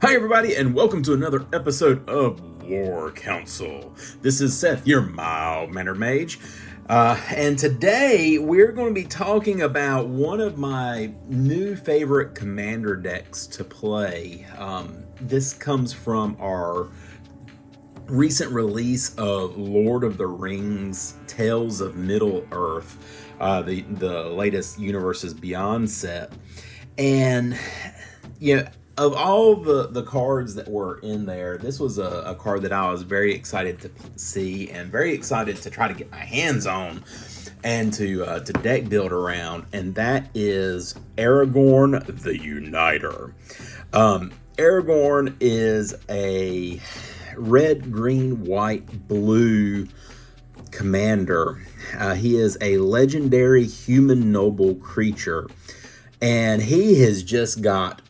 Hi everybody, and welcome to another episode of War Council. This is Seth, your mild-mannered mage, and today we're going to be talking about one of my new favorite commander decks to play. This comes from our recent release of Lord of the Rings Tales of Middle-earth, the latest Universes Beyond set, and of all the cards that were in there, this was a card that I was very excited to see and very excited to try to get my hands on and to deck build around, and that is Aragorn the Uniter. Aragorn is a red, green, white, blue commander. He is a legendary human noble creature, and he has just got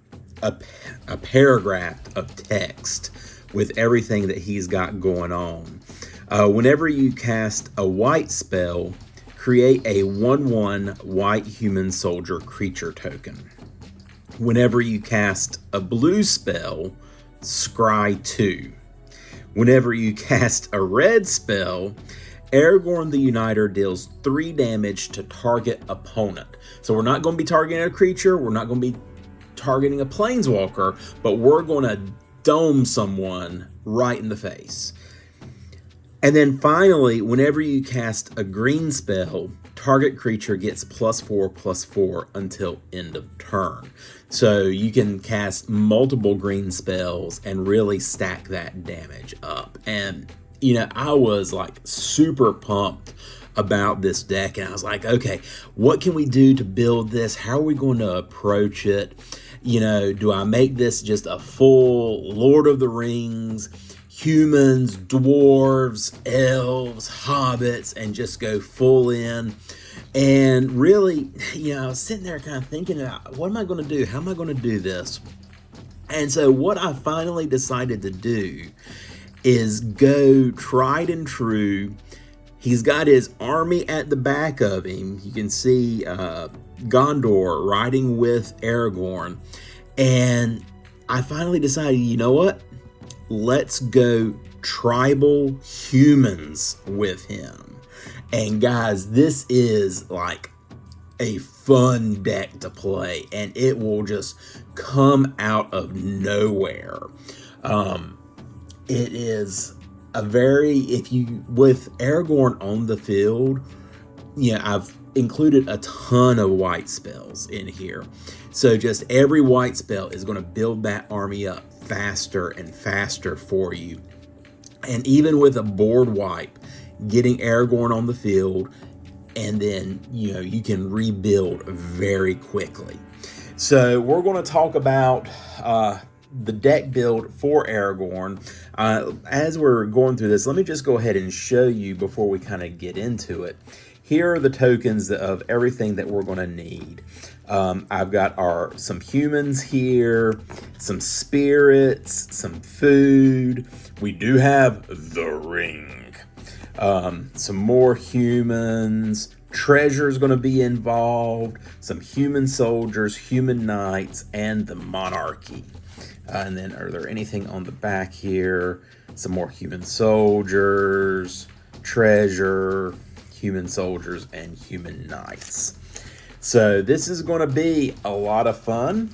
a paragraph of text with everything that he's got going on. Whenever you cast a white spell, create a 1/1 white human soldier creature token. Whenever you cast a blue spell, scry 2. Whenever you cast a red spell, Aragorn the Uniter deals 3 damage to target opponent. So we're not going to be targeting a creature, we're not going to be targeting a planeswalker, but we're going to dome someone right in the face. And then finally, whenever you cast a green spell, target creature gets +4/+4 until end of turn. So you can cast multiple green spells and really stack that damage up. And I was like super pumped about this deck, and I was like, okay, what can we do to build this? How are we going to approach it? Do I make this just a full Lord of the Rings, humans, dwarves, elves, hobbits, and just go full in? And really, I was sitting there kind of thinking about, what am I going to do? How am I going to do this? And so what I finally decided to do is go tried and true. He's got his army at the back of him. You can see Gondor riding with Aragorn. And I finally decided, you know what? Let's go tribal humans with him. And guys, this is like a fun deck to play, and it will just come out of nowhere. It is a very, with Aragorn on the field, I've included a ton of white spells in here. So just every white spell is going to build that army up faster and faster for you. And even with a board wipe, getting Aragorn on the field, and then, you can rebuild very quickly. So we're going to talk about the deck build for Aragorn. As we're going through this, let me just go ahead and show you before we kind of get into it. Here are the tokens of everything that we're going to need. I've got some humans here, some spirits, some food. We do have the ring. Some more humans. Treasure's going to be involved. Some human soldiers, human knights, and the monarchy. And then are there anything on the back here? Some more human soldiers, treasure, human soldiers, and human knights. So this is going to be a lot of fun.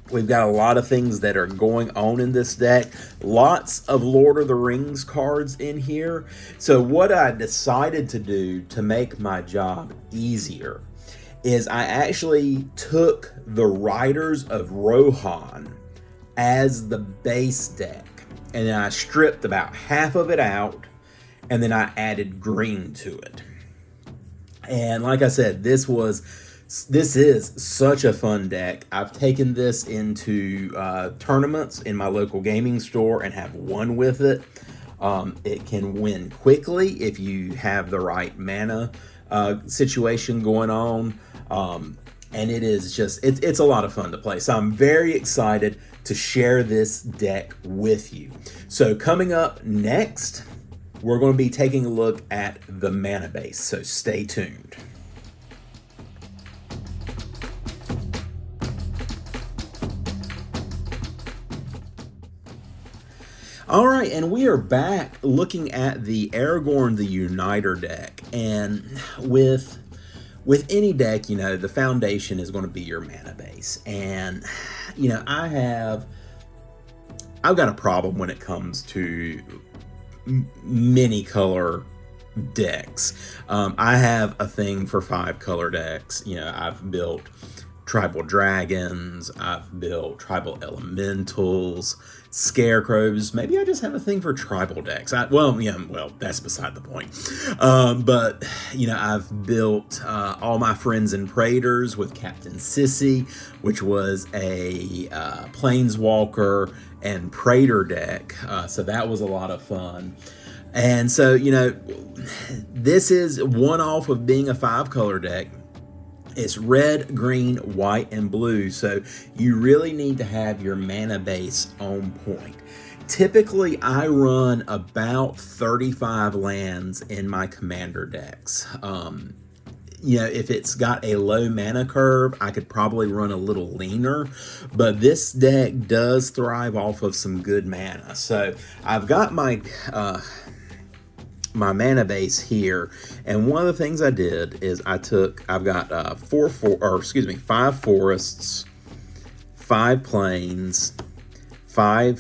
We've got a lot of things that are going on in this deck. Lots of Lord of the Rings cards in here. So what I decided to do to make my job easier is I actually took the Riders of Rohan as the base deck, and then I stripped about half of it out, and then I added green to it. And like I said, this is such a fun deck. I've taken this into tournaments in my local gaming store and have won with it. It can win quickly if you have the right mana situation going on. And it is just, it's a lot of fun to play. So I'm very excited to share this deck with you. So coming up next, we're going to be taking a look at the mana base. So stay tuned. All right, and we are back looking at the Aragorn the Uniter deck. And with any deck, the foundation is going to be your mana base. And I've got a problem when it comes to many color decks. I have a thing for 5-color decks. I've built tribal dragons, I've built tribal elementals, scarecrows. Maybe I just have a thing for tribal decks. Well, that's beside the point. But I've built all my friends and praetors with Captain Sissy, which was a planeswalker and praetor deck. So that was a lot of fun. And so, this is one off of being a 5-color deck. It's red, green, white, and blue, so you really need to have your mana base on point. Typically, I run about 35 lands in my commander decks. If it's got a low mana curve, I could probably run a little leaner, but this deck does thrive off of some good mana. So I've got my mana base here, and one of the things I did is I've got 5 forests, 5 plains, 5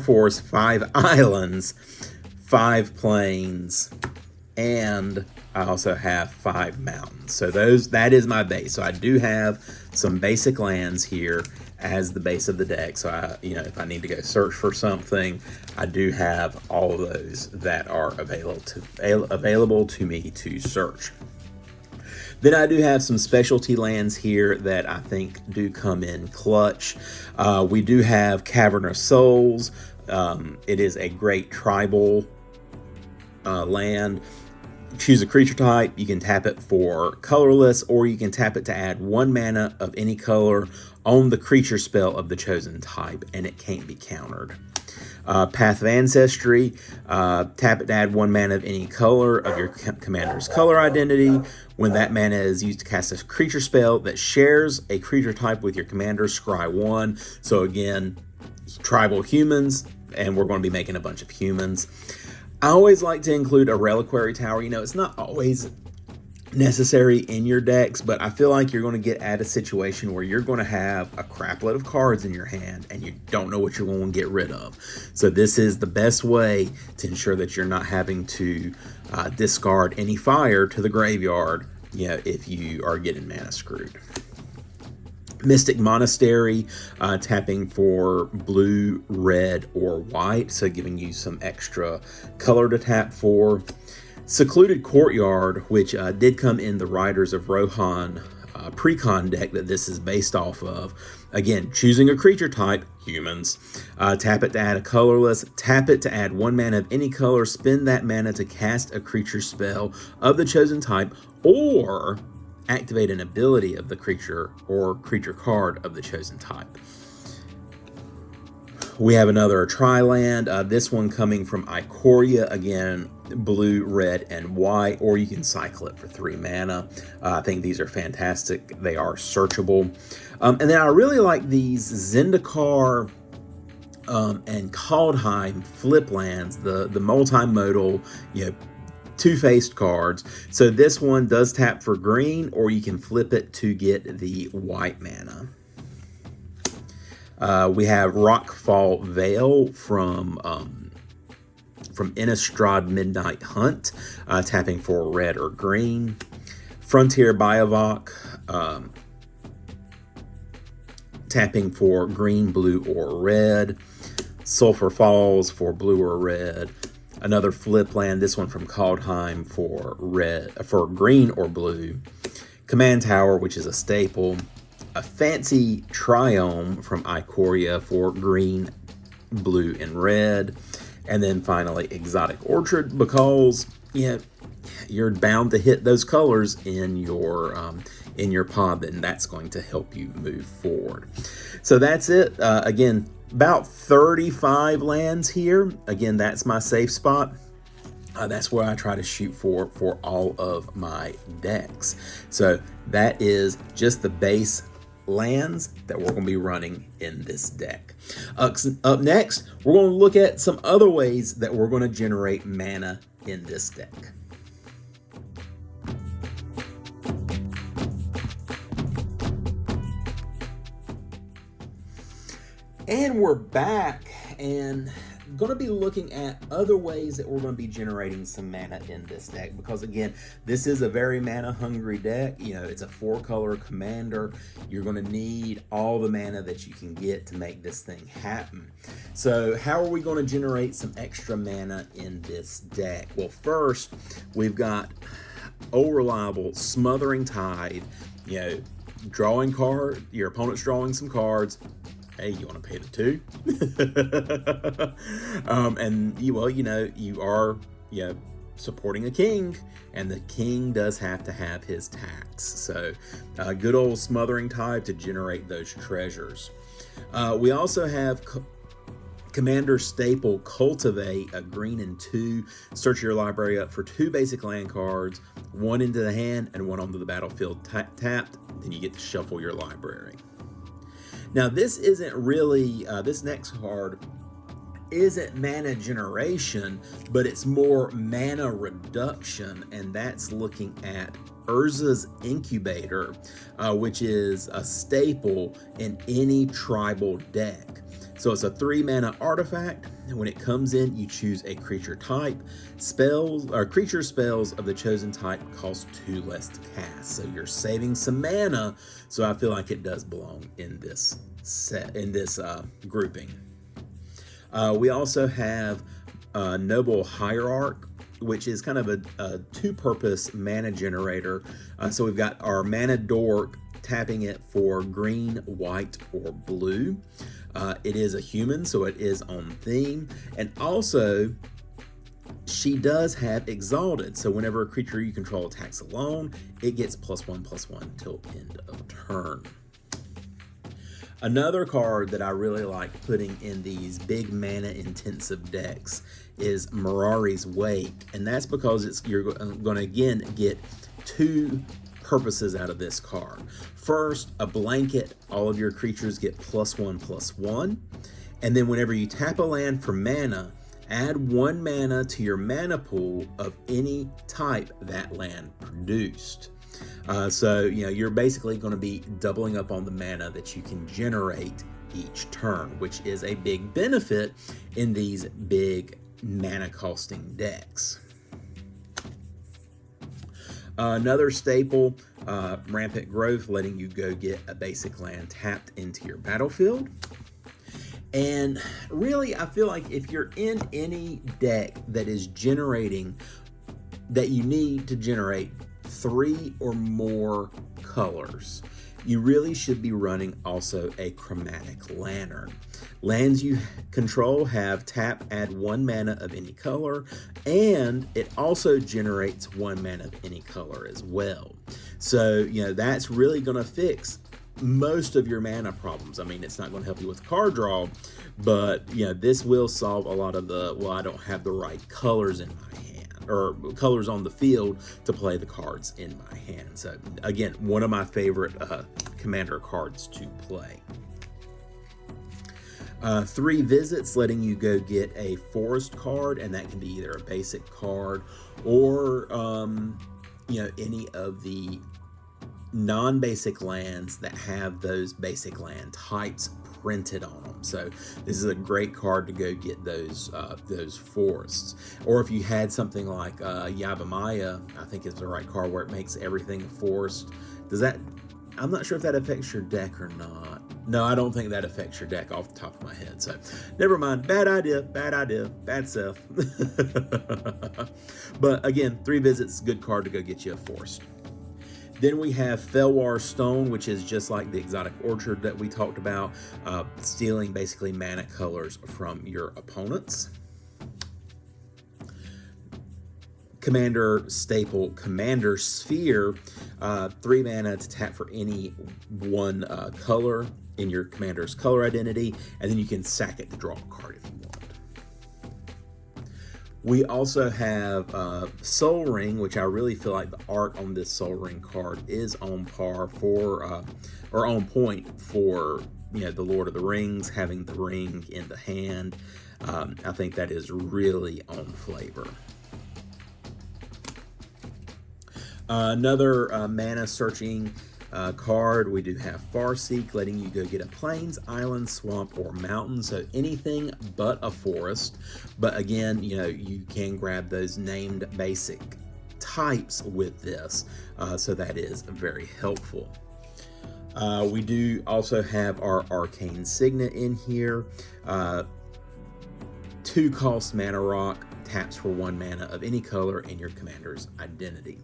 forests, 5 islands, 5 plains, and I also have 5 mountains. So that is my base. So I do have some basic lands here as the base of the deck. So if I need to go search for something, I do have all of those that are available to me to search. Then I do have some specialty lands here that I think do come in clutch. We do have Cavern of Souls. It is a great tribal land. Choose a creature type. You can tap it for colorless, or you can tap it to add 1 mana of any color on the creature spell of the chosen type, and it can't be countered. Path of Ancestry, tap it to add 1 mana of any color of your commander's color identity. When that mana is used to cast a creature spell that shares a creature type with your commander, scry 1. So again, tribal humans, and we're going to be making a bunch of humans. I always like to include a reliquary tower. It's not always necessary in your decks, but I feel like you're going to get at a situation where you're going to have a crapload of cards in your hand and you don't know what you're going to get rid of. So this is the best way to ensure that you're not having to discard any fire to the graveyard, if you are getting mana screwed. Mystic Monastery, tapping for blue, red, or white, so giving you some extra color to tap for. Secluded Courtyard, which did come in the Riders of Rohan pre-con deck that this is based off of. Again, choosing a creature type, humans. Tap it to add a colorless. Tap it to add 1 mana of any color. Spend that mana to cast a creature spell of the chosen type, or activate an ability of the creature or creature card of the chosen type. We have another Tri-land, this one coming from Ikoria, again, blue, red, and white, or you can cycle it for 3 mana. I think these are fantastic. They are searchable. And then I really like these Zendikar and Kaldheim flip lands, the multimodal, two-faced cards. So this one does tap for green, or you can flip it to get the white mana. We have Rockfall Vale from Innistrad Midnight Hunt, tapping for red or green. Frontier Biovok, tapping for green, blue, or red. Sulphur Falls for blue or red. Another flip land, this one from Kaldheim for green or blue. Command Tower, which is a staple. A fancy Triome from Ikoria for green, blue, and red. And then finally, Exotic Orchard, because you're bound to hit those colors in your pod, and that's going to help you move forward. So that's it. Again, about 35 lands here. Again, that's my safe spot. That's where I try to shoot for all of my decks. So that is just the base lands that we're going to be running in this deck. Up next, we're going to look at some other ways that we're going to generate mana in this deck. And we're back, and going to be looking at other ways that we're going to be generating some mana in this deck, because again, this is a very mana hungry deck. You know, it's a 4-color commander. You're going to need all the mana that you can get to make this thing happen. So how are we going to generate some extra mana in this deck? Well, first we've got old reliable Smothering Tide. You know, drawing card, your opponent's drawing some cards. Hey, you want to pay the 2? And you are supporting a king, and the king does have to have his tax. So good old Smothering Tide to generate those treasures. We also have Commander Staple Cultivate, a green and 2. Search your library up for 2 basic land cards, 1 into the hand and 1 onto the battlefield tapped. Then you get to shuffle your library. Now, this isn't really, this next card isn't mana generation, but it's more mana reduction, and that's looking at Urza's Incubator, which is a staple in any tribal deck. So it's a 3-mana artifact, and when it comes in, you choose a creature type. Creature spells of the chosen type cost 2 less to cast. So you're saving some mana, so I feel like it does belong in this grouping. We also have Noble Hierarch, which is kind of a 2-purpose mana generator. So we've got our Mana Dork, tapping it for green, white, or blue. It is a human, so it is on theme. And also, she does have Exalted, so whenever a creature you control attacks alone, it gets +1/+1 till end of turn. Another card that I really like putting in these big mana intensive decks is Mirari's Wake, and that's because you're going to again get 2 purposes out of this card. First, a blanket, all of your creatures get +1/+1, and then whenever you tap a land for mana, add 1 mana to your mana pool of any type that land produced. So you're basically going to be doubling up on the mana that you can generate each turn, which is a big benefit in these big mana costing decks. Another staple, Rampant Growth, letting you go get a basic land tapped into your battlefield. And really, I feel like if you're in any deck that is generating, that you need to generate 3 or more colors, you really should be running also a Chromatic Lantern. Lands you control have tap, add 1 mana of any color, and it also generates 1 mana of any color as well. So, that's really going to fix most of your mana problems. I mean, it's not going to help you with card draw, but, this will solve a lot of the, I don't have the right colors in my hand, or colors on the field to play the cards in my hand. So, again, one of my favorite commander cards to play. 3 visits, letting you go get a forest card, and that can be either a basic card or any of the non-basic lands that have those basic land types printed on them. So this is a great card to go get those forests. Or if you had something like Yavimaya, I think is the right card, where it makes everything a forest. I'm not sure if that affects your deck or not. No, I don't think that affects your deck off the top of my head. So never mind. Bad idea, bad stuff. But again, 3 visits, good card to go get you a forest. Then we have Felwar Stone, which is just like the Exotic Orchard that we talked about, stealing basically mana colors from your opponents. Commander staple, Commander Sphere, 3 mana to tap for any 1 color in your commander's color identity, and then you can sack it to draw a card if you want. We also have Soul Ring, which I really feel like the art on this Soul Ring card is on par for, or on point for, the Lord of the Rings, having the ring in the hand. I think that is really on flavor. Another mana searching card, we do have Farseek, letting you go get a plains, island, swamp, or mountain, so anything but a forest. But again, you can grab those named basic types with this, so that is very helpful. We do also have our Arcane Signet in here. 2 cost mana rock, taps for 1 mana of any color in your commander's identity.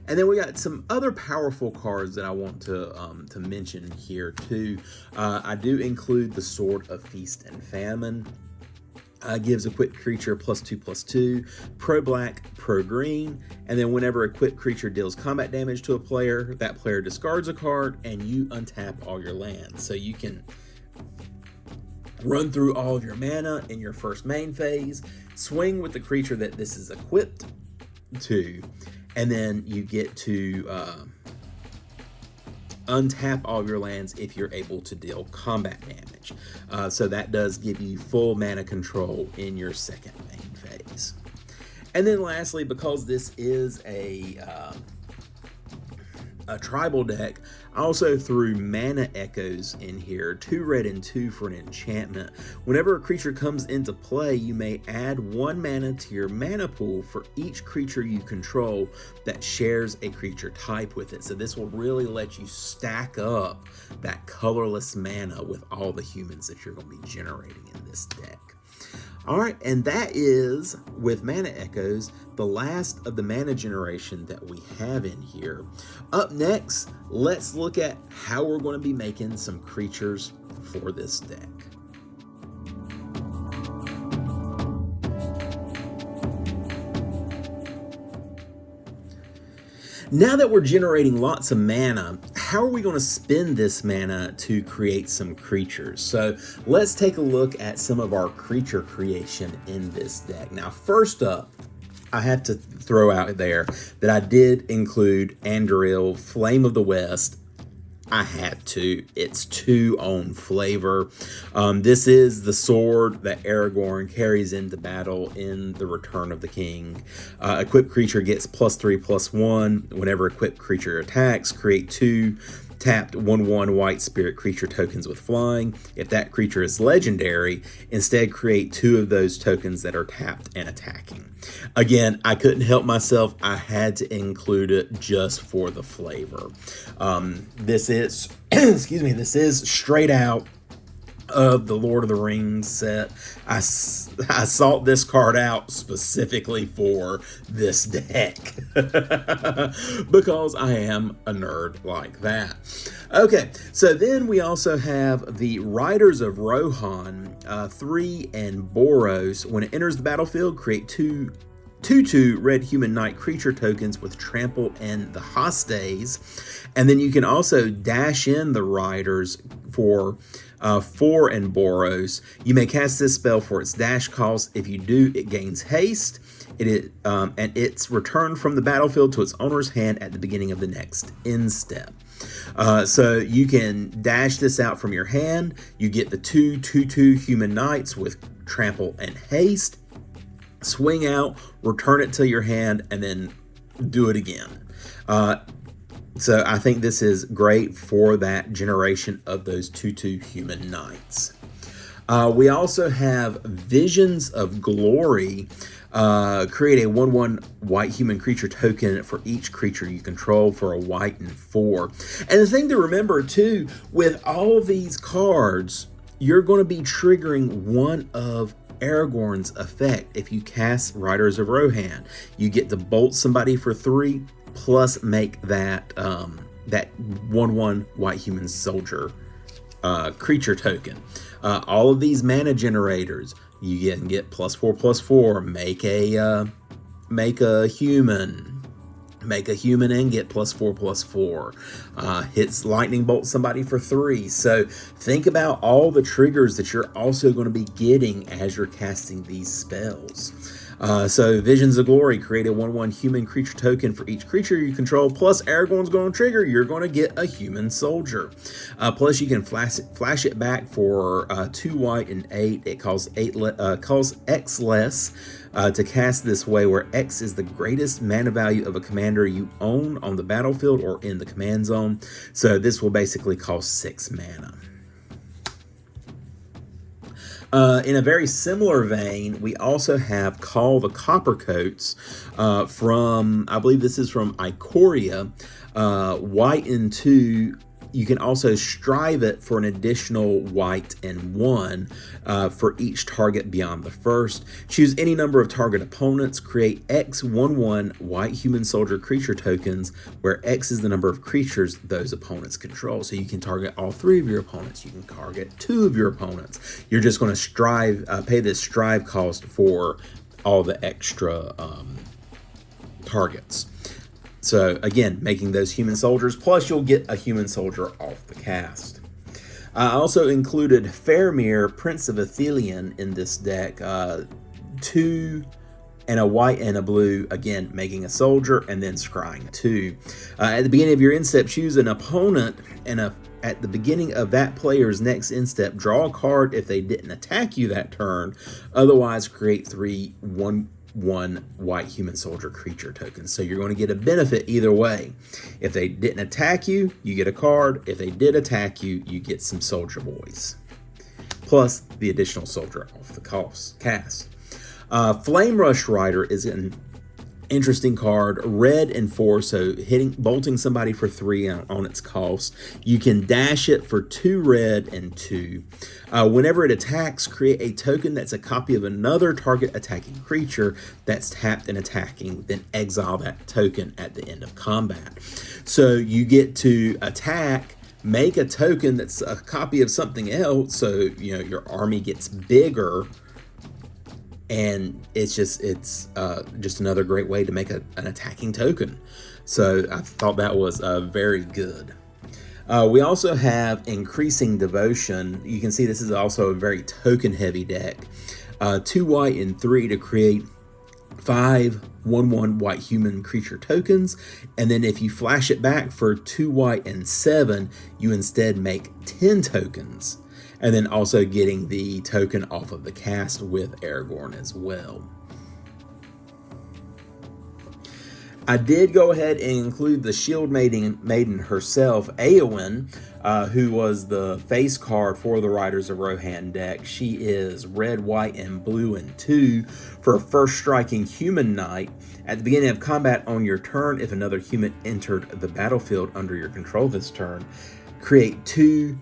And then we got some other powerful cards that I want to mention here too. I do include the Sword of Feast and Famine. Gives equipped creature +2/+2, pro black, pro green, and then whenever equipped creature deals combat damage to a player, that player discards a card and you untap all your lands. So you can run through all of your mana in your first main phase, swing with the creature that this is equipped to, and then you get to untap all of your lands if you're able to deal combat damage. So that does give you full mana control in your second main phase. And then lastly, because this is a tribal deck, I also threw Mana Echoes in here, 2 red and 2 for an enchantment. Whenever a creature comes into play, you may add 1 mana to your mana pool for each creature you control that shares a creature type with it. So this will really let you stack up that colorless mana with all the humans that you're going to be generating in this deck. All right, and that is, with Mana Echoes, the last of the mana generation that we have in here. Up next, let's look at how we're going to be making some creatures for this deck. Now that we're generating lots of mana, how are we going to spend this mana to create some creatures? So let's take a look at some of our creature creation in this deck. Now, first up, I have to throw out there that I did include Anduril, Flame of the West. I had to. It's 2 on flavor. This is the sword that Aragorn carries into battle in the Return of the King. Equipped creature gets +3/+1. Whenever equipped creature attacks, create 2 tapped 1/1 white spirit creature tokens with flying. If that creature is legendary, instead create 2 of those tokens that are tapped and attacking. Again, I couldn't help myself. I had to include it just for the flavor. This is, this is straight out of the Lord of the Rings set. I sought this card out specifically for this deck because I am a nerd like that. Okay, so then we also have the Riders of Rohan, 3 and Boros. When it enters the battlefield, create 2/2 red human knight creature tokens with trample and the Hostes. And then you can also dash in the Riders for 4 and Boros. You may cast this spell for its dash cost. If you do, it gains haste. And it's returned from the battlefield to its owner's hand at the beginning of the next end step. So you can dash this out from your hand. You get the 2/2 human knights with trample and haste. Swing out, return it to your hand, and then do it again. So I think this is great for that generation of those 2/2 human knights. We also have Visions of Glory. Create a 1/1 white human creature token for each creature you control for a white and 4. And the thing to remember too, with all of these cards, you're going to be triggering one of Aragorn's effect. If you cast Riders of Rohan, you get to bolt somebody for 3, plus make that that 1/1 white human soldier creature token. All of these mana generators, you can get +4/+4. Make a human and get +4/+4. Hits lightning bolt somebody for 3. So think about all the triggers that you're also going to be getting as you're casting these spells. So Visions of Glory, create a 1/1 human creature token for each creature you control, plus Aragorn's going to trigger, you're going to get a human soldier. Plus you can flash it back for 2 white and 8. It costs X less to cast this way, where X is the greatest mana value of a commander you own on the battlefield or in the command zone. So this will basically cost 6 mana. In a very similar vein, we also have Call the Coppercoats from, I believe this is from Ikoria, white and 2. You can also strive it for an additional white and 1 for each target beyond the first. Choose any number of target opponents. Create X 1/1 white human soldier creature tokens, where X is the number of creatures those opponents control. So you can target all 3 of your opponents. You can target 2 of your opponents. You're just going to pay this strive cost for all the extra targets. So again, making those human soldiers, plus you'll get a human soldier off the cast. I also included Faramir, Prince of Athelion, in this deck. 2 and a white and a blue, again, making a soldier, and then scrying 2. At the beginning of your end step, choose an opponent, and at the beginning of that player's next end step, draw a card if they didn't attack you that turn. Otherwise, create 3 1/1 white human soldier creature tokens. So you're going to get a benefit either way. If they didn't attack you, you get a card. If they did attack you, you get some soldier boys, plus the additional soldier off the cast. Flame Rush Rider is an interesting card, red and 4, so bolting somebody for 3 on its cost. You can dash it for 2 red and 2. Whenever it attacks, create a token that's a copy of another target attacking creature that's tapped and attacking, then exile that token at the end of combat. So you get to attack, make a token that's a copy of something else, so your army gets bigger. And it's just another great way to make an attacking token. So I thought that was very good. We also have Increasing Devotion. You can see this is also a very token-heavy deck. 2 white and 3 to create 5 1/1 white human creature tokens. And then if you flash it back for 2 white and 7, you instead make 10 tokens. And then also getting the token off of the cast with Aragorn as well. I did go ahead and include the Shield Maiden herself, Eowyn, who was the face card for the Riders of Rohan deck. She is red, white, and blue and 2 for a first striking human knight. At the beginning of combat on your turn, if another human entered the battlefield under your control this turn, create 2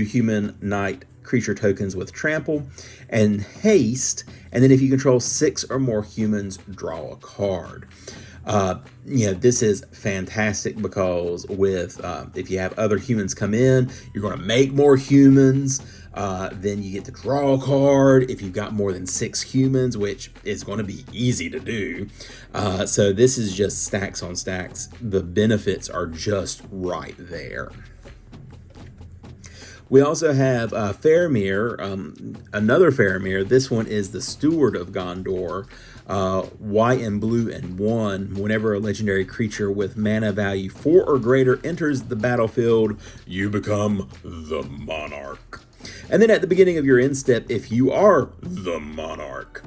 human knight creature tokens with trample and haste, and then if you control 6 or more humans, draw a card. This is fantastic because with if you have other humans come in, you're going to make more humans. Then you get to draw a card if you've got more than 6 humans, which is going to be easy to do. So this is just stacks on stacks. The benefits are just right there. We also have Faramir, another Faramir. This one is the Steward of Gondor, white and blue and 1. Whenever a legendary creature with mana value 4 or greater enters the battlefield, you become the Monarch. And then at the beginning of your end step, if you are the Monarch,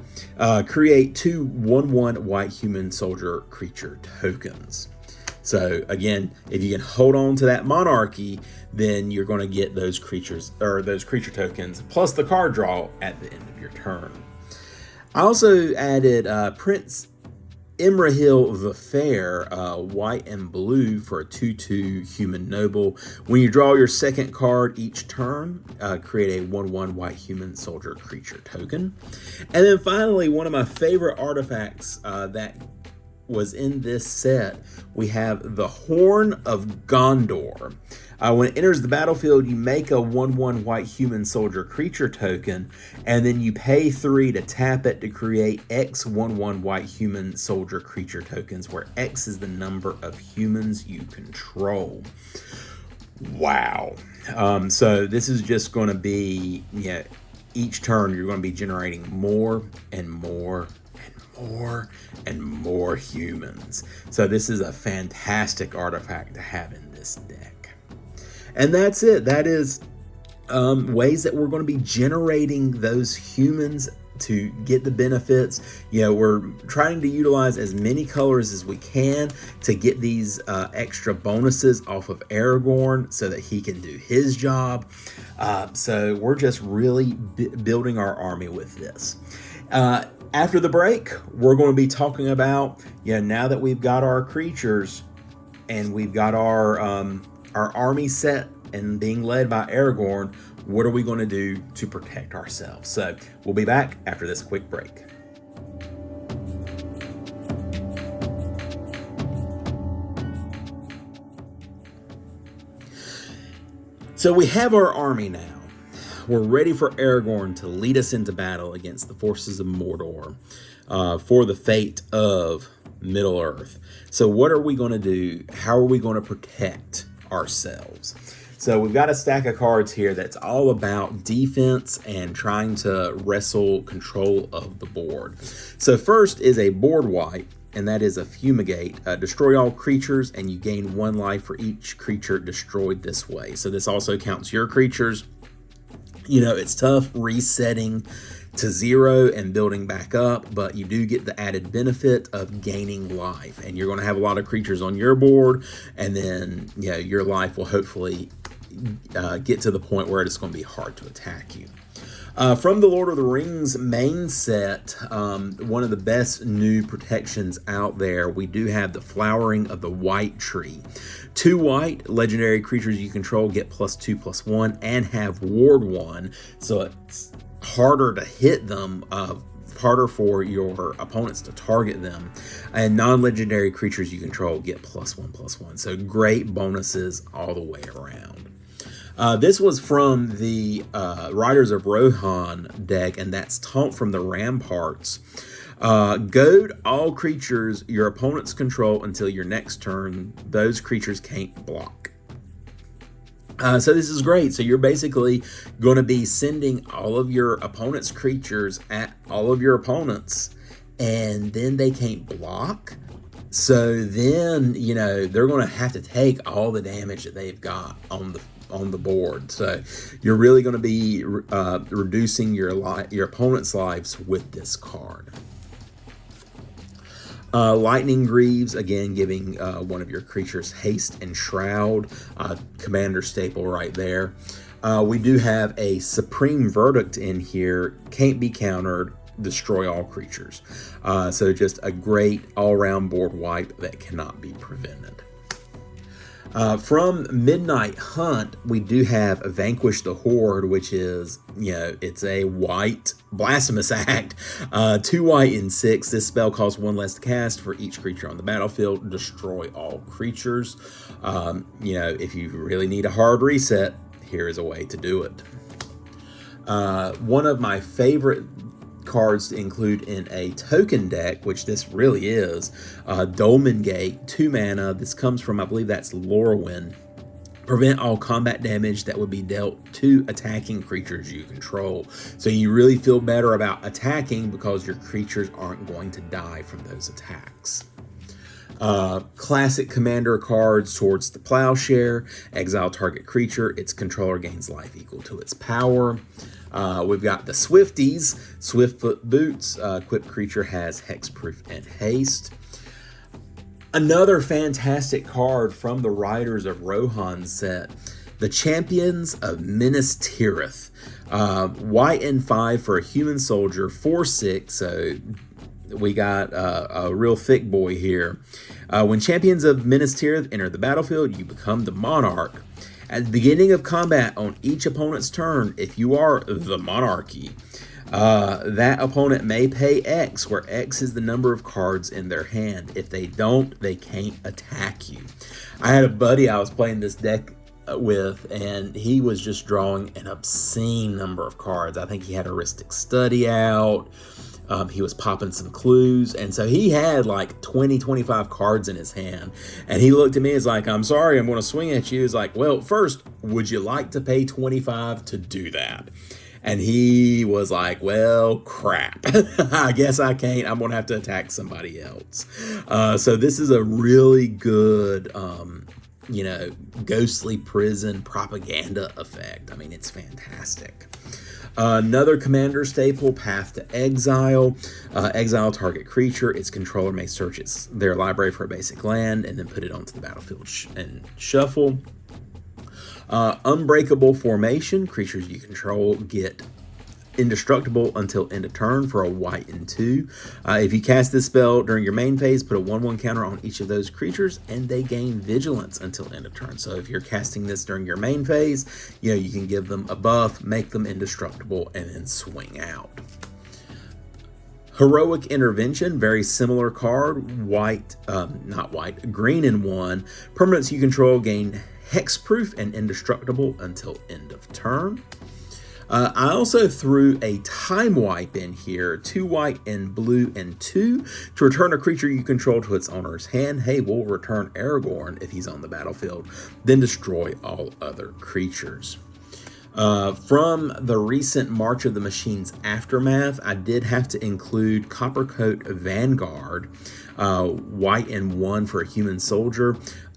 create 2 1/1 white human soldier creature tokens. So again, if you can hold on to that monarchy, then you're going to get those creatures or those creature tokens plus the card draw at the end of your turn. I also added Prince Imrahil the Fair, white and blue for a 2/2 human noble. When you draw your second card each turn, create a 1/1 white human soldier creature token. And then finally, one of my favorite artifacts that was in this set, we have the Horn of Gondor. When it enters the battlefield, you make a 1/1 white human soldier creature token, and then you pay 3 to tap it to create X 1/1 white human soldier creature tokens, where X is the number of humans you control. Wow. So this is just going to be, each turn you're going to be generating more and more and more and more humans. So this is a fantastic artifact to have in this deck. And that's it. That is ways that we're going to be generating those humans to get the benefits. You know, we're trying to utilize as many colors as we can to get these extra bonuses off of Aragorn so that he can do his job. So we're just really building our army with this. After the break, we're going to be talking about, you know, now that we've got our creatures and we've got our army set and being led by Aragorn, what are we going to do to protect ourselves? So we'll be back after this quick break. So we have our army now. We're ready for Aragorn to lead us into battle against the forces of Mordor for the fate of Middle-earth. So what are we going to do? How are we going to protect ourselves? So we've got a stack of cards here that's all about defense and trying to wrestle control of the board. So first is a board wipe, and that is a fumigate. Destroy all creatures, and you gain 1 life for each creature destroyed this way. So this also counts your creatures. You know, it's tough resetting to 0 and building back up, but you do get the added benefit of gaining life, and you're going to have a lot of creatures on your board, and then, you know, your life will hopefully get to the point where it's going to be hard to attack you. From the Lord of the Rings main set, one of the best new protections out there, we do have the Flowering of the White Tree. 2 white legendary creatures you control get +2/+1 and have ward 1, so it's harder to hit them, harder for your opponents to target them, and non-legendary creatures you control get +1/+1. So great bonuses all the way around. This was from the Riders of Rohan deck, and that's Taunt from the Ramparts. Goad all creatures your opponents control until your next turn. Those creatures can't block. So this is great. So you're basically going to be sending all of your opponent's creatures at all of your opponents, and then they can't block. So then, you know, they're going to have to take all the damage that they've got on the board. So you're really going to be reducing your opponent's lives with this card. Lightning Greaves, again, giving one of your creatures haste and shroud. Commander staple right there. We do have a Supreme Verdict in here. Can't be countered. Destroy all creatures. So just a great all-around board wipe that cannot be prevented. From Midnight Hunt, we do have Vanquish the Horde, which is, you know, it's a white blasphemous act. 2 white and 6. This spell costs 1 less to cast for each creature on the battlefield. Destroy all creatures. You know, if you really need a hard reset, here is a way to do it. One of my favorite cards to include in a token deck, which this really is, Dolmen Gate, 2 mana. This comes from, I believe that's Lorwyn. Prevent all combat damage that would be dealt to attacking creatures you control. So you really feel better about attacking because your creatures aren't going to die from those attacks. Classic commander cards, Towards the Plowshare. Exile target creature. Its controller gains life equal to its power. We've got the Swifties, Swiftfoot Boots. Equipped creature has hexproof and haste. Another fantastic card from the Riders of Rohan set, the Champions of Minas Tirith. White and 5 for a human soldier, 4/6, so we got a real thick boy here. When Champions of Minas Tirith enter the battlefield, you become the monarch. At the beginning of combat on each opponent's turn, if you are the monarchy, that opponent may pay X, where X is the number of cards in their hand. If they don't, they can't attack you. I had a buddy I was playing this deck with, and he was just drawing an obscene number of cards. I think he had Heuristic Study out. He was popping some clues, and so he had like 25 cards in his hand, and he looked at me as like, I'm sorry, I'm going to swing at you. He's like, well, first, would you like to pay 25 to do that? And he was like, well, crap. I guess I can't. I'm going to have to attack somebody else. So this is a really good, ghostly prison propaganda effect. I mean, it's fantastic. Another commander staple, Path to Exile. Exile target creature. Its controller may search their library for a basic land and then put it onto the battlefield and shuffle. Unbreakable Formation. Creatures you control get indestructible until end of turn for a white and 2. If you cast this spell during your main phase, put a 1/1 counter on each of those creatures, and they gain vigilance until end of turn. So if you're casting this during your main phase, you can give them a buff, make them indestructible, and then swing out. Heroic Intervention, very similar card, green and 1. Permanents you control gain hexproof and indestructible until end of turn. I also threw a time wipe in here, 2 white and blue and 2. To return a creature you control to its owner's hand, hey, we'll return Aragorn if he's on the battlefield, then destroy all other creatures. From the recent March of the Machines aftermath, I did have to include Coppercoat Vanguard, white and 1 for a human soldier.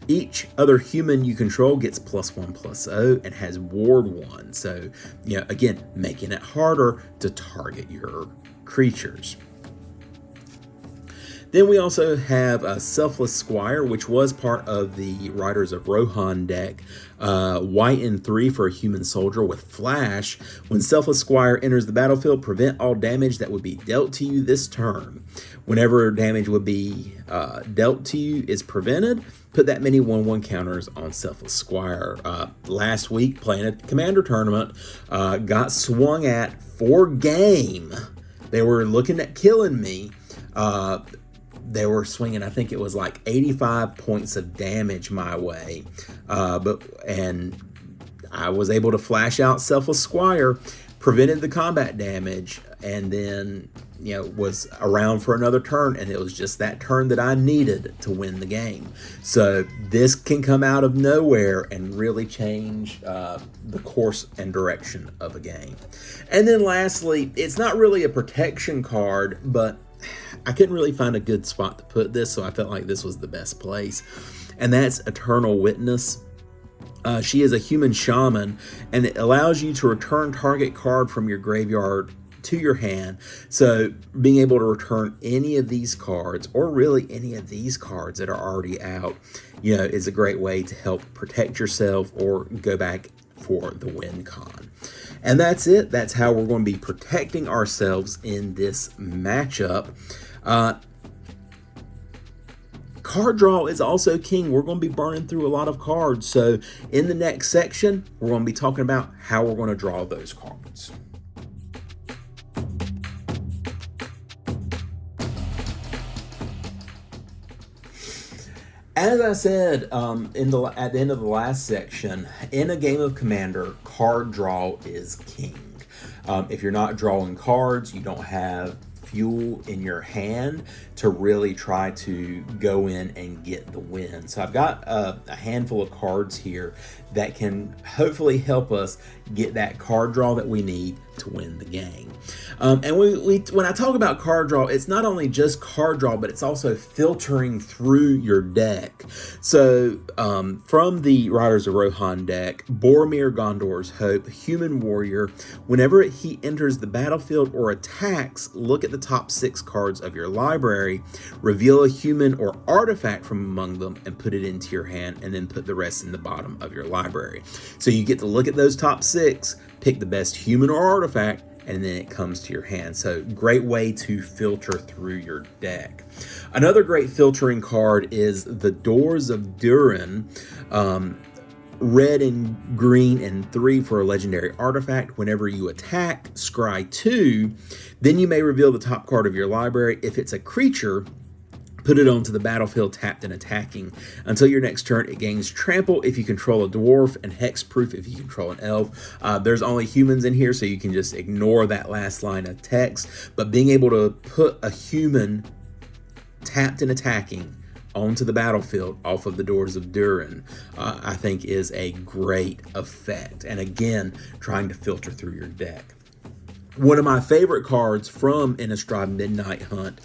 Each other human you control gets +1/+0 and has ward 1. So, again, making it harder to target your creatures. Then we also have a Selfless Squire, which was part of the Riders of Rohan deck. White and 3 for a human soldier with flash. When Selfless Squire enters the battlefield, prevent all damage that would be dealt to you this turn. Whenever damage would be dealt to you is prevented, put that many 1/1 counters on Selfless Squire. Last week, playing a commander tournament, got swung at for game. They were looking at killing me. They were swinging, I think it was like 85 points of damage my way. And I was able to flash out Selfless Squire, prevented the combat damage, and then, was around for another turn, and it was just that turn that I needed to win the game. So this can come out of nowhere and really change the course and direction of a game. And then lastly, it's not really a protection card, but I couldn't really find a good spot to put this, so I felt like this was the best place. And that's Eternal Witness. She is a human shaman, and it allows you to return target card from your graveyard to your hand. So being able to return any of these cards, or really any of these cards that are already out, is a great way to help protect yourself or go back for the win con. And that's it. That's how we're going to be protecting ourselves in this matchup. Card draw is also king. We're going to be burning through a lot of cards. So in the next section, we're going to be talking about how we're going to draw those cards. As I said at the end of the last section, in a game of Commander, card draw is king. If you're not drawing cards, you don't have fuel in your hand to really try to go in and get the win. So I've got a handful of cards here that can hopefully help us get that card draw that we need to win the game. And when I talk about card draw, it's not only just card draw, but it's also filtering through your deck. So from the Riders of Rohan deck, Boromir Gondor's Hope, Human Warrior, whenever he enters the battlefield or attacks, look at the top 6 cards of your library, reveal a human or artifact from among them, and put it into your hand, and then put the rest in the bottom of your library. So you get to look at those top 6, pick the best human or artifact, and then it comes to your hand. So great way to filter through your deck. Another great filtering card is the Doors of Durin. Red and green and 3 for a legendary artifact. Whenever you attack, scry 2, then you may reveal the top card of your library. If it's a creature, put it onto the battlefield tapped and attacking. Until your next turn, it gains trample if you control a dwarf and hexproof if you control an elf. There's only humans in here, so you can just ignore that last line of text. But being able to put a human tapped and attacking onto the battlefield off of the Doors of Durin, I think is a great effect. And again, trying to filter through your deck. One of my favorite cards from Innistrad Midnight Hunt,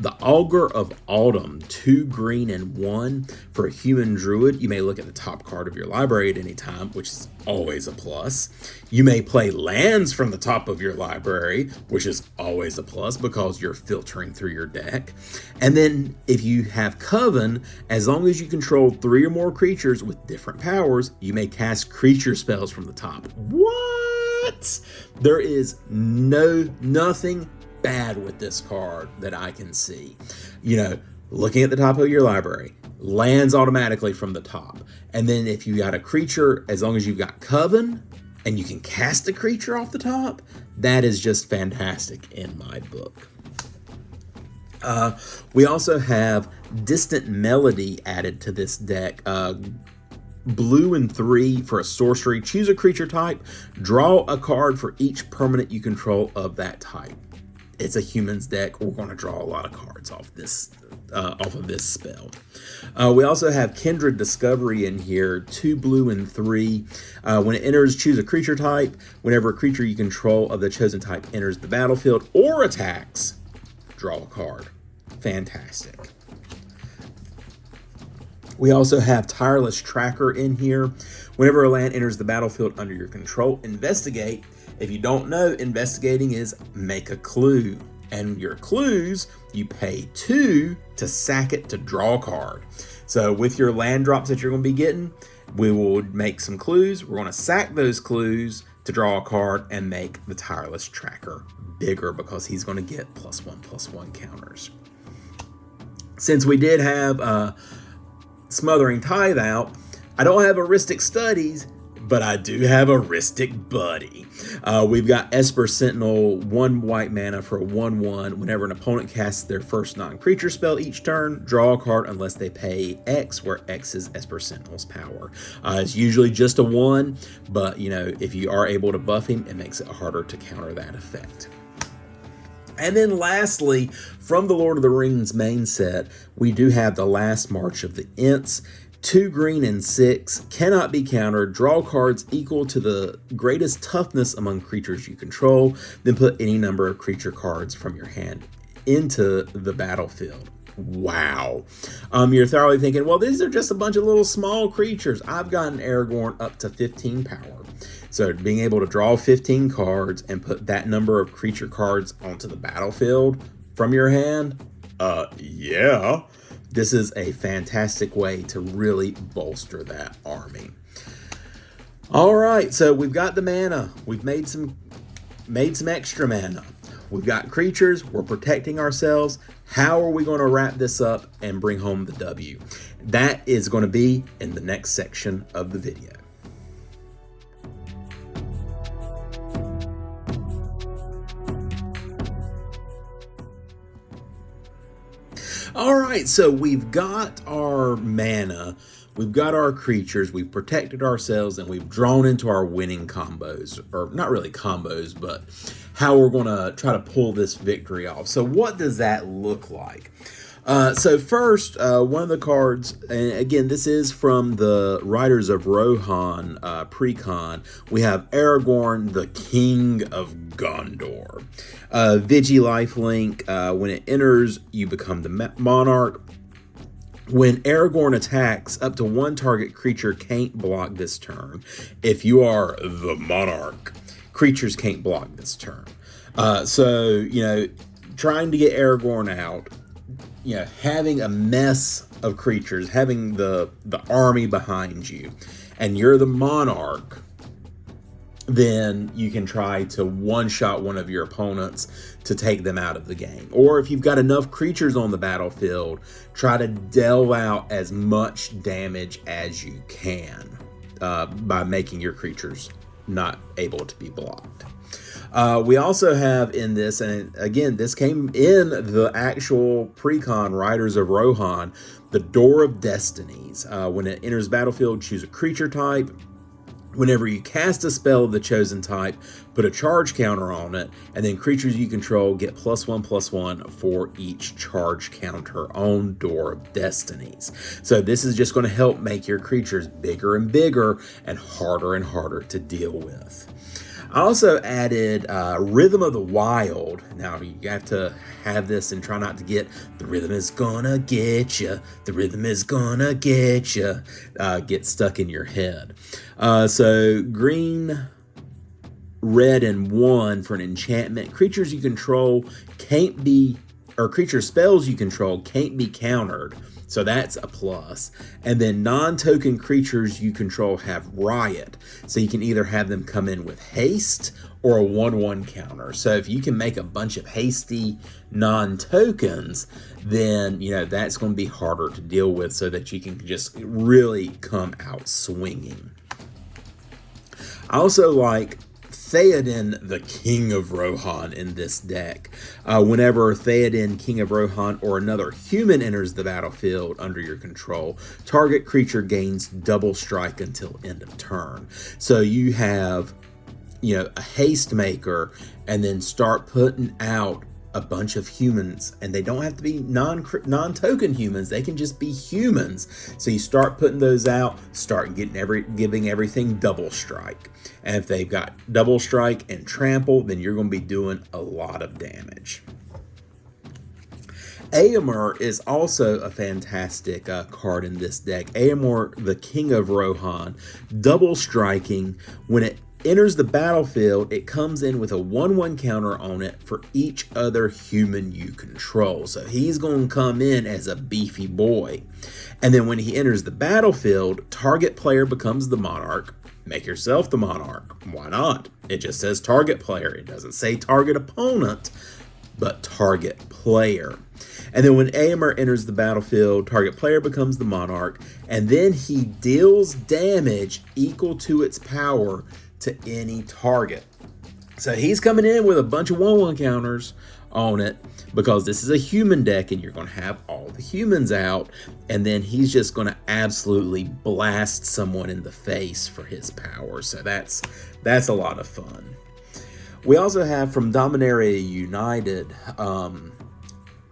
the Augur of Autumn, 2 green and 1 for a human druid. You may look at the top card of your library at any time, which is always a plus. You may play lands from the top of your library, which is always a plus because you're filtering through your deck. And then if you have Coven, as long as you control 3 or more creatures with different powers, you may cast creature spells from the top. What? There is nothing bad with this card that I can see. You know, looking at the top of your library, lands automatically from the top. And then if you got a creature, as long as you've got Coven and you can cast a creature off the top, that is just fantastic in my book. We also have Distant Melody added to this deck. Blue and 3 for a sorcery. Choose a creature type. Draw a card for each permanent you control of that type. It's a humans deck. We're going to draw a lot of cards off of this spell. We also have Kindred Discovery in here, 2 blue and 3. When it enters, choose a creature type. Whenever a creature you control of the chosen type enters the battlefield or attacks, draw a card. Fantastic. We also have Tireless Tracker in here. Whenever a land enters the battlefield under your control, investigate. If you don't know, investigating is make a clue. And your clues, you pay 2 to sack it to draw a card. So with your land drops that you're going to be getting, we will make some clues. We're going to sack those clues to draw a card and make the Tireless Tracker bigger because he's going to get +1/+1 counters. Since we did have Smothering Tithe out, I don't have Heuristic Studies, but I do have a Heuristic Buddy. We've got Esper Sentinel, 1 white mana for a 1/1. Whenever an opponent casts their first non-creature spell each turn, draw a card unless they pay X, where X is Esper Sentinel's power. It's usually just a 1, but you know, if you are able to buff him, it makes it harder to counter that effect. And then lastly, from the Lord of the Rings main set, we do have the Last March of the Ents. 2 green and 6, cannot be countered. Draw cards equal to the greatest toughness among creatures you control. Then put any number of creature cards from your hand into the battlefield. Wow. You're thoroughly thinking, well, these are just a bunch of little small creatures. I've gotten Aragorn up to 15 power. So being able to draw 15 cards and put that number of creature cards onto the battlefield from your hand, yeah. This is a fantastic way to really bolster that army. All right, so we've got the mana. We've made some extra mana. We've got creatures. We're protecting ourselves. How are we going to wrap this up and bring home the W? That is going to be in the next section of the video. All right, so we've got our mana, we've got our creatures, we've protected ourselves, and we've drawn into our winning combos, or not really combos, but how we're going to try to pull this victory off. So what does that look like? So first, one of the cards, and again, this is from the Riders of Rohan pre-con, we have Aragorn, the King of Gondor. Vigi lifelink, when it enters, you become the monarch. When Aragorn attacks, up to 1 target creature can't block this turn. If you are the monarch, creatures can't block this turn. So, you know, trying to get Aragorn out, you know, having a mess of creatures, having the army behind you, and you're the monarch, then you can try to one-shot one of your opponents to take them out of the game. Or if you've got enough creatures on the battlefield, try to delve out as much damage as you can by making your creatures not able to be blocked. We also have in this, and again, this came in the actual pre-con Riders of Rohan, the Door of Destinies. When it enters battlefield, choose a creature type. Whenever you cast a spell of the chosen type, put a charge counter on it, and then creatures you control get +1/+1 for each charge counter on Door of Destinies. So this is just going to help make your creatures bigger and bigger and harder to deal with. I also added Rhythm of the Wild. Now, you have to have this and try not to get the rhythm is gonna get you, the rhythm is gonna get you, get stuck in your head. So green, red, and 1 for an enchantment. Creatures you control can't be, or creature spells you control can't be countered. So that's a plus. And then non-token creatures you control have Riot. So you can either have them come in with haste or a 1/1 counter. So if you can make a bunch of hasty non-tokens, then that's going to be harder to deal with, so that you can just really come out swinging. I also like Theoden, the King of Rohan, in this deck. Whenever Theoden, King of Rohan, or another human enters the battlefield under your control, target creature gains double strike until end of turn. So you have, a haste maker, and then start putting out a bunch of humans, and they don't have to be non-token humans. They can just be humans. So you start putting those out, start giving everything double strike. And if they've got double strike and trample, then you're going to be doing a lot of damage. Éomer is also a fantastic card in this deck. Éomer, the King of Rohan, double striking. When it enters the battlefield, it comes in with a 1/1 counter on it for each other human you control. So he's going to come in as a beefy boy. And then when he enters the battlefield, target player becomes the monarch. Make yourself the monarch. Why not? It just says target player. It doesn't say target opponent, but target player. And then when Éomer enters the battlefield, target player becomes the monarch, and then he deals damage equal to its power to any target. So he's coming in with a bunch of 1/1 counters on it, because this is a human deck and you're going to have all the humans out, and then he's just going to absolutely blast someone in the face for his power. So that's a lot of fun. We also have from Dominaria United,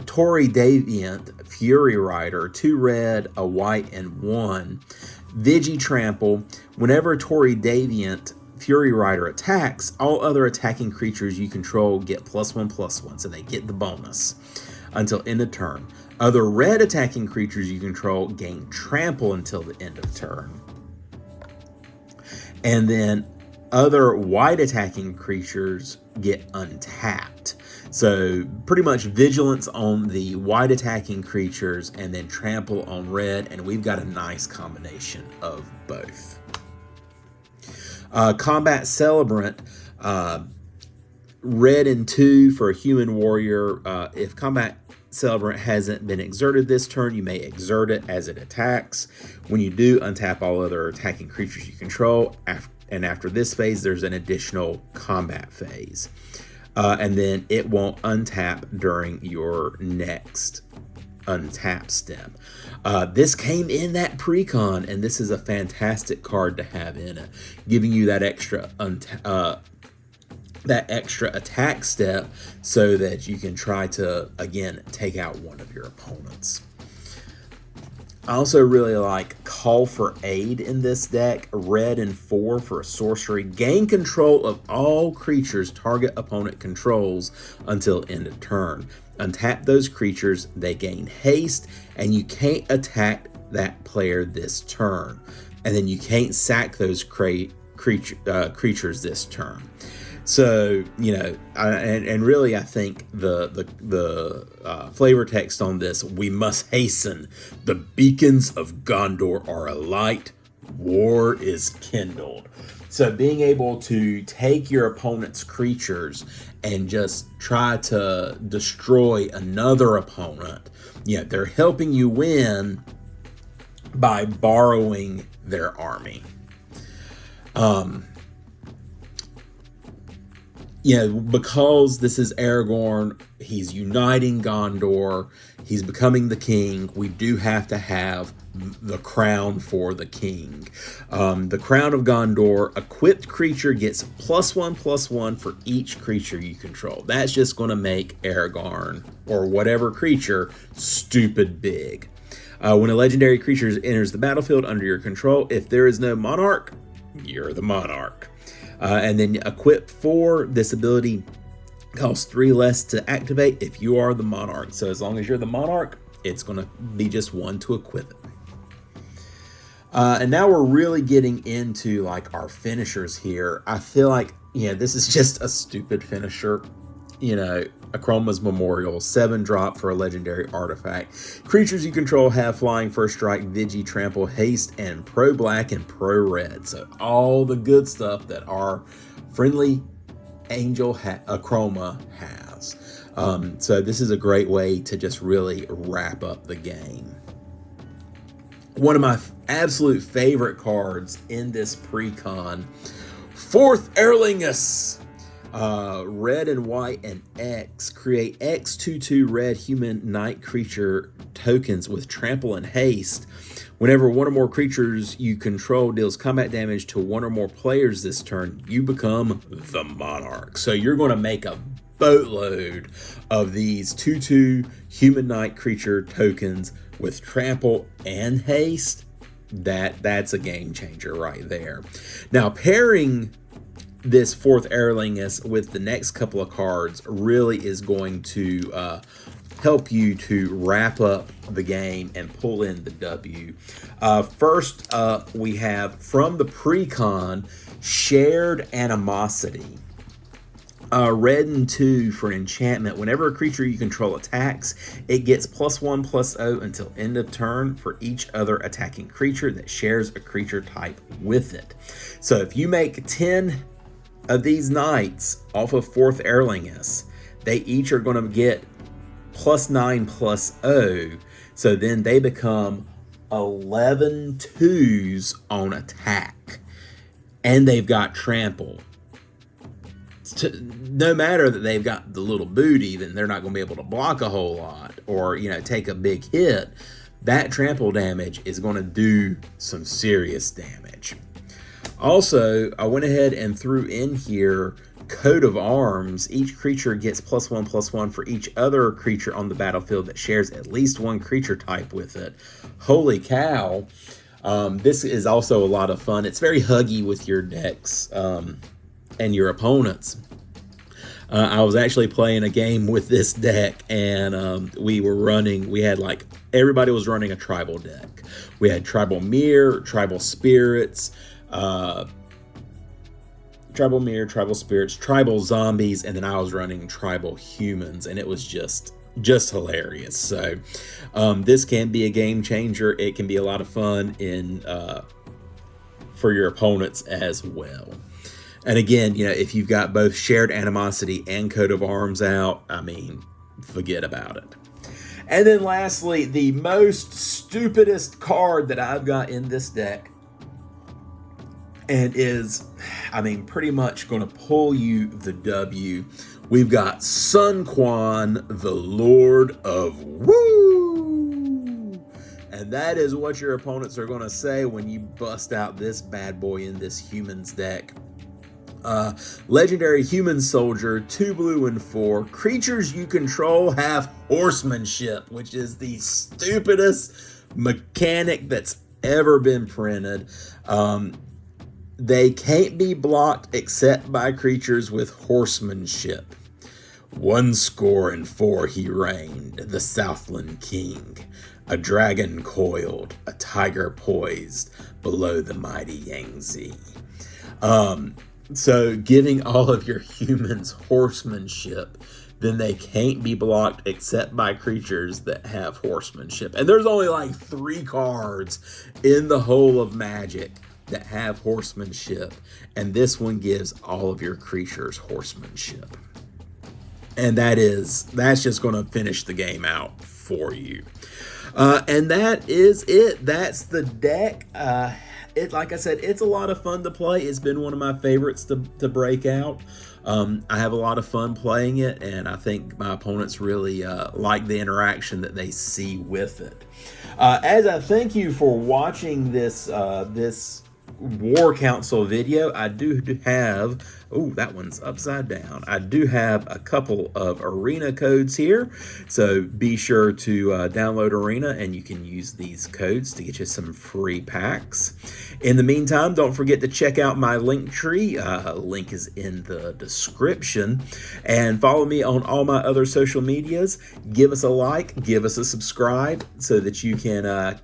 Tori Deviant, Fury Rider, 2 red, a white, and 1. Vigi Trample. Whenever Tori Deviant, Fury Rider attacks, all other attacking creatures you control get +1/+1, so they get the bonus until end of turn. Other red attacking creatures you control gain trample until the end of turn. And then other white attacking creatures get untapped. So pretty much vigilance on the white attacking creatures and then trample on red, and we've got a nice combination of both. Combat Celebrant, red and 2 for a human warrior. If Combat Celebrant hasn't been exerted this turn, you may exert it as it attacks. When you do, untap all other attacking creatures you control, and after this phase, there's an additional combat phase. And then it won't untap during your next untap step. This came in that precon, and this is a fantastic card to have in it, giving you that extra attack step so that you can try to, again, take out one of your opponents. I also really like Call for Aid in this deck. Red and 4 for a sorcery. Gain control of all creatures target opponent controls until end of turn. Untap those creatures, they gain haste, and you can't attack that player this turn. And then you can't sack those creatures this turn. So, and really I think the flavor text on this: we must hasten. The beacons of Gondor are alight. War is kindled. So being able to take your opponent's creatures and just try to destroy another opponent, they're helping you win by borrowing their army. Because this is Aragorn, he's uniting Gondor, he's becoming the king, we do have to have the crown for the king. The Crown of Gondor, equipped creature gets +1/+1 for each creature you control. That's just going to make Aragorn, or whatever creature, stupid big. When a legendary creature enters the battlefield under your control, if there is no monarch, you're the monarch. And then equip 4, this ability costs 3 less to activate if you are the Monarch. So as long as you're the Monarch, it's going to be just 1 to equip it. And now we're really getting into like our finishers here. I feel like, this is just a stupid finisher. Akroma's Memorial, 7 drop for a legendary artifact. Creatures you control have flying, first strike, digi, trample, haste, and pro black and pro red. So all the good stuff that our friendly angel Akroma has. So this is a great way to just really wrap up the game. One of my absolute favorite cards in this pre-con, 4th Erlingus. Red and white and X. Create X 2/2 red human knight creature tokens with trample and haste. Whenever one or more creatures you control deals combat damage to one or more players this turn, you become the Monarch. So you're going to make a boatload of these 2/2 human knight creature tokens with trample and haste. That's a game changer right there. Now pairing this 4th Erlingus with the next couple of cards really is going to help you to wrap up the game and pull in the W. First up, we have from the pre-con, Shared Animosity. Red and 2 for enchantment. Whenever a creature you control attacks, it gets +1/+0 until end of turn for each other attacking creature that shares a creature type with it. So if you make 10 of these knights off of 4th Erlingus, they each are going to get +9/+0. So then they become 11 2s on attack. And they've got trample. No matter that they've got the little booty, then they're not going to be able to block a whole lot or, take a big hit. That trample damage is going to do some serious damage. Also, I went ahead and threw in here Coat of Arms. Each creature gets +1/+1 for each other creature on the battlefield that shares at least one creature type with it. Holy cow. This is also a lot of fun. It's very huggy with your decks and your opponents. I was actually playing a game with this deck, and everybody was running a tribal deck. We had Tribal Mirror, Tribal Spirits, Tribal Mirror, Tribal Spirits, Tribal Zombies, and then I was running Tribal Humans, and it was just hilarious. So this can be a game changer. It can be a lot of fun for your opponents as well. And again, if you've got both Shared Animosity and Coat of Arms out, forget about it. And then lastly, the most stupidest card that I've got in this deck, and is, pretty much going to pull you the W. We've got Sun Quan, the Lord of Woo! And that is what your opponents are going to say when you bust out this bad boy in this humans deck. Legendary Human Soldier, 2 blue and 4. Creatures you control have horsemanship, which is the stupidest mechanic that's ever been printed. They can't be blocked except by creatures with horsemanship. 1-4 he reigned, the Southland King. A dragon coiled, a tiger poised below the mighty Yangtze. So giving all of your humans horsemanship, then they can't be blocked except by creatures that have horsemanship. And there's only like 3 cards in the whole of Magic that have horsemanship, and this one gives all of your creatures horsemanship. And that's just going to finish the game out for you. And that is it. That's the deck. Like I said, it's a lot of fun to play. It's been one of my favorites to break out. I have a lot of fun playing it, and I think my opponents really like the interaction that they see with it. As I thank you for watching this War Council video, I do have, oh, that one's upside down. I do have a couple of Arena codes here, so be sure to download Arena and you can use these codes to get you some free packs. In the meantime, don't forget to check out my link tree. Link is in the description, and follow me on all my other social medias. Give us a like, give us a subscribe so that you can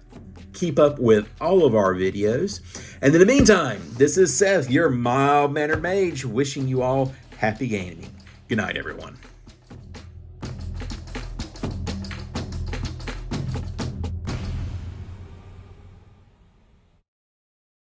keep up with all of our videos. And in the meantime, this is Seth, your mild-mannered mage, wishing you all happy gaming. Good night, everyone.